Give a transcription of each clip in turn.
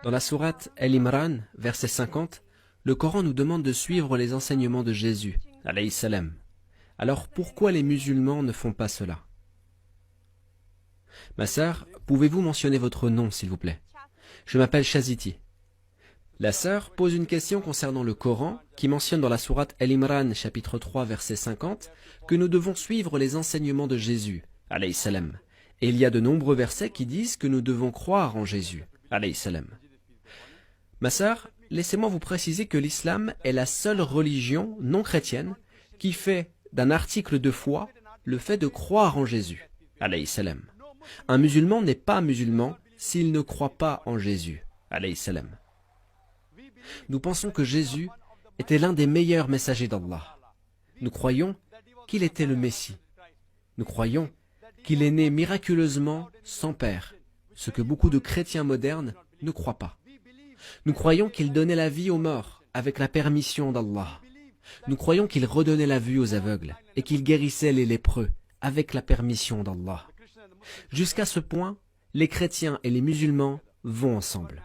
Dans la sourate Al-Imran, verset 50, le Coran nous demande de suivre les enseignements de Jésus, alayhi salam. Alors pourquoi les musulmans ne font pas cela? Ma sœur, pouvez-vous mentionner votre nom, s'il vous plaît? Je m'appelle Shaziti. La sœur pose une question concernant le Coran, qui mentionne dans la sourate Al-Imran, chapitre 3, verset 50, que nous devons suivre les enseignements de Jésus, alayhi salam. Et il y a de nombreux versets qui disent que nous devons croire en Jésus, alayhi salam. Ma sœur, laissez-moi vous préciser que l'islam est la seule religion non chrétienne qui fait d'un article de foi le fait de croire en Jésus, alayhi salam. Un musulman n'est pas musulman s'il ne croit pas en Jésus, alayhi salam. Nous pensons que Jésus était l'un des meilleurs messagers d'Allah. Nous croyons qu'il était le Messie. Nous croyons qu'il est né miraculeusement sans père, ce que beaucoup de chrétiens modernes ne croient pas. Nous croyons qu'il donnait la vie aux morts avec la permission d'Allah. Nous croyons qu'il redonnait la vue aux aveugles et qu'il guérissait les lépreux avec la permission d'Allah. Jusqu'à ce point, les chrétiens et les musulmans vont ensemble.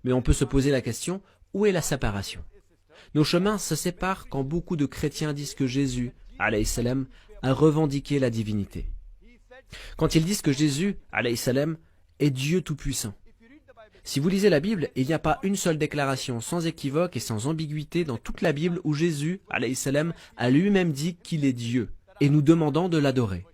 Mais on peut se poser la question, où est la séparation? Nos chemins se séparent quand beaucoup de chrétiens disent que Jésus, alayhi salam, a revendiqué la divinité. Quand ils disent que Jésus, alayhi salam, est Dieu tout-puissant. Si vous lisez la Bible, il n'y a pas une seule déclaration sans équivoque et sans ambiguïté dans toute la Bible où Jésus, alayhi salam, a lui-même dit qu'il est Dieu, et nous demandant de l'adorer.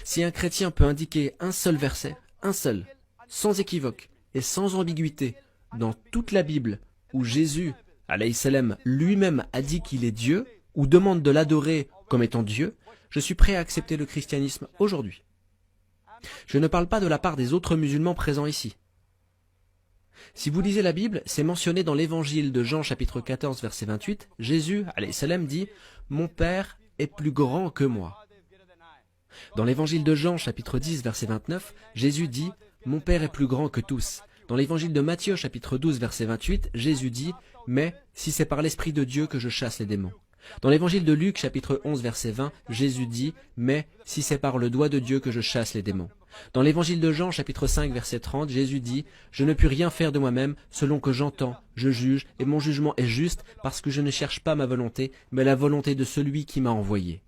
Si un chrétien peut indiquer un seul verset, un seul, sans équivoque et sans ambiguïté, dans toute la Bible où Jésus, alayhi salam, lui-même a dit qu'il est Dieu, ou demande de l'adorer comme étant Dieu, je suis prêt à accepter le christianisme aujourd'hui. Je ne parle pas de la part des autres musulmans présents ici. Si vous lisez la Bible, c'est mentionné dans l'évangile de Jean chapitre 14 verset 28, Jésus, alayhi salam, dit « Mon Père est plus grand que moi ». Dans l'évangile de Jean chapitre 10 verset 29, Jésus dit « Mon Père est plus grand que tous ». Dans l'évangile de Matthieu chapitre 12 verset 28, Jésus dit « Mais si c'est par l'Esprit de Dieu que je chasse les démons ». Dans l'évangile de Luc, chapitre 11, verset 20, Jésus dit « Mais si c'est par le doigt de Dieu que je chasse les démons ». Dans l'évangile de Jean, chapitre 5, verset 30, Jésus dit « Je ne puis rien faire de moi-même, selon que j'entends, je juge, et mon jugement est juste, parce que je ne cherche pas ma volonté, mais la volonté de celui qui m'a envoyé. »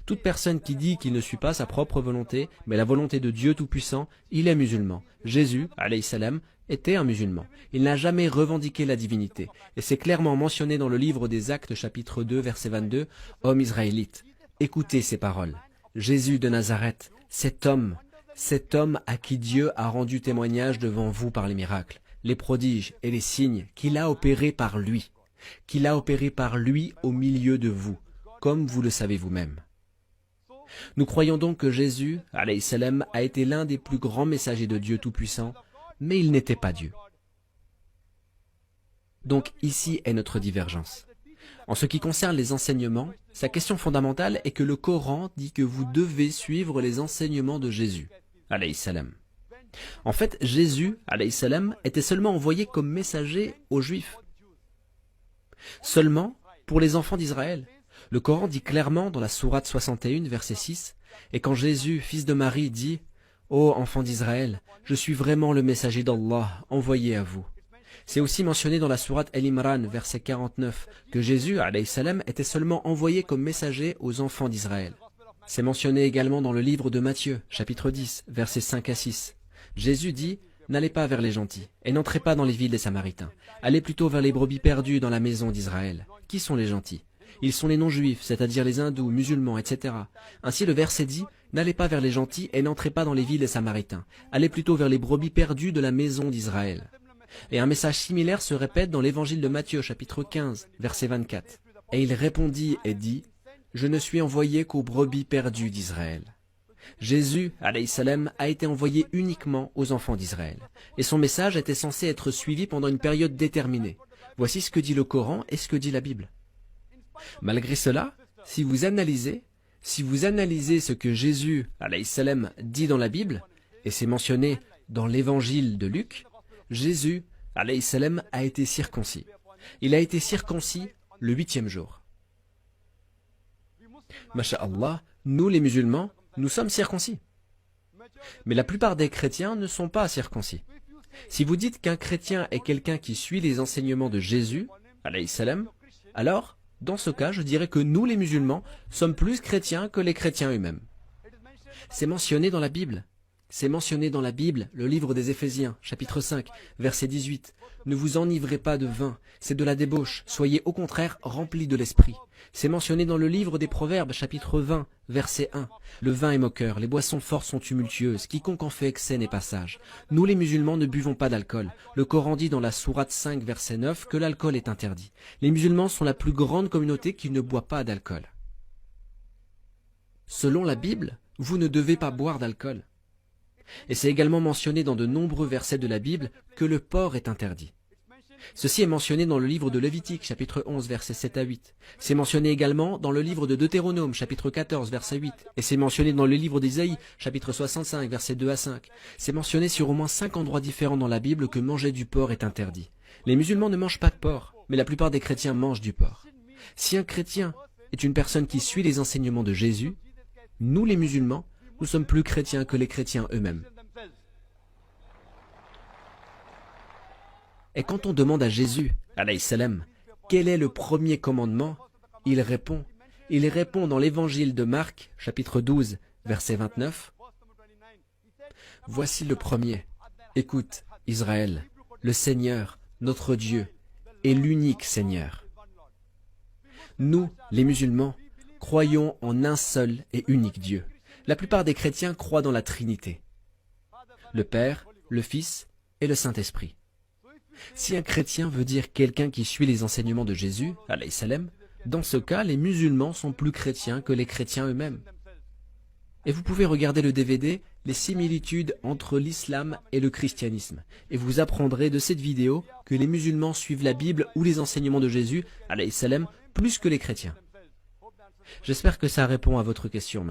Toute personne qui dit qu'il ne suit pas sa propre volonté, mais la volonté de Dieu Tout-Puissant, il est musulman. Jésus, alayhi salam, était un musulman. Il n'a jamais revendiqué la divinité. Et c'est clairement mentionné dans le livre des Actes, chapitre 2, verset 22, « Hommes israélites, écoutez ces paroles. Jésus de Nazareth, cet homme à qui Dieu a rendu témoignage devant vous par les miracles, les prodiges et les signes qu'il a opérés par lui, au milieu de vous, comme vous le savez vous-même. » Nous croyons donc que Jésus, alayhi salam, a été l'un des plus grands messagers de Dieu Tout-Puissant, mais il n'était pas Dieu. Donc ici est notre divergence. En ce qui concerne les enseignements, sa question fondamentale est que le Coran dit que vous devez suivre les enseignements de Jésus, alayhi salam. En fait, Jésus, alayhi salam, était seulement envoyé comme messager aux Juifs. Seulement pour les enfants d'Israël. Le Coran dit clairement dans la sourate 61, verset 6, « Et quand Jésus, fils de Marie, dit « Ô enfants d'Israël, je suis vraiment le messager d'Allah, envoyé à vous. » C'est aussi mentionné dans la sourate Al-Imran, verset 49, que Jésus, alayhi salam, était seulement envoyé comme messager aux enfants d'Israël. C'est mentionné également dans le livre de Matthieu, chapitre 10, versets 5 à 6. Jésus dit « N'allez pas vers les gentils, et n'entrez pas dans les villes des Samaritains. Allez plutôt vers les brebis perdues dans la maison d'Israël. » Qui sont les gentils? Ils sont les non-juifs, c'est-à-dire les hindous, musulmans, etc. Ainsi le verset dit « N'allez pas vers les gentils et n'entrez pas dans les villes des Samaritains. Allez plutôt vers les brebis perdues de la maison d'Israël. » Et un message similaire se répète dans l'évangile de Matthieu, chapitre 15, verset 24. « Et il répondit et dit « Je ne suis envoyé qu'aux brebis perdues d'Israël. » Jésus, alayhi salam, a été envoyé uniquement aux enfants d'Israël. Et son message était censé être suivi pendant une période déterminée. Voici ce que dit le Coran et ce que dit la Bible. Malgré cela, si vous analysez ce que Jésus, alayhi salam, dit dans la Bible, et c'est mentionné dans l'évangile de Luc, Jésus, alayhi salam, a été circoncis. Il a été circoncis le 8e jour. Masha'Allah, nous les musulmans, nous sommes circoncis. Mais la plupart des chrétiens ne sont pas circoncis. Si vous dites qu'un chrétien est quelqu'un qui suit les enseignements de Jésus, alayhi salam, alors, dans ce cas, je dirais que nous, les musulmans, sommes plus chrétiens que les chrétiens eux-mêmes. C'est mentionné dans la Bible. C'est mentionné dans la Bible, le livre des Éphésiens, chapitre 5, verset 18. Ne vous enivrez pas de vin, c'est de la débauche, soyez au contraire remplis de l'esprit. C'est mentionné dans le livre des Proverbes, chapitre 20, verset 1. Le vin est moqueur, les boissons fortes sont tumultueuses, quiconque en fait excès n'est pas sage. Nous les musulmans ne buvons pas d'alcool. Le Coran dit dans la sourate 5, verset 9, que l'alcool est interdit. Les musulmans sont la plus grande communauté qui ne boit pas d'alcool. Selon la Bible, vous ne devez pas boire d'alcool. Et c'est également mentionné dans de nombreux versets de la Bible que le porc est interdit. Ceci est mentionné dans le livre de Lévitique, chapitre 11, versets 7 à 8. C'est mentionné également dans le livre de Deutéronome, chapitre 14, verset 8. Et c'est mentionné dans le livre d'Isaïe, chapitre 65, versets 2 à 5. C'est mentionné sur au moins 5 endroits différents dans la Bible que manger du porc est interdit. Les musulmans ne mangent pas de porc, mais la plupart des chrétiens mangent du porc. Si un chrétien est une personne qui suit les enseignements de Jésus, nous les musulmans, nous sommes plus chrétiens que les chrétiens eux-mêmes. Et quand on demande à Jésus, alayhi salam, quel est le premier commandement, il répond dans l'évangile de Marc, chapitre 12, verset 29, « Voici le premier. Écoute, Israël, le Seigneur, notre Dieu, est l'unique Seigneur. » Nous, les musulmans, croyons en un seul et unique Dieu. La plupart des chrétiens croient dans la Trinité, le Père, le Fils et le Saint-Esprit. Si un chrétien veut dire quelqu'un qui suit les enseignements de Jésus, alayhi salam, dans ce cas, les musulmans sont plus chrétiens que les chrétiens eux-mêmes. Et vous pouvez regarder le DVD « Les similitudes entre l'islam et le christianisme » et vous apprendrez de cette vidéo que les musulmans suivent la Bible ou les enseignements de Jésus, alayhi salam, plus que les chrétiens. J'espère que ça répond à votre question.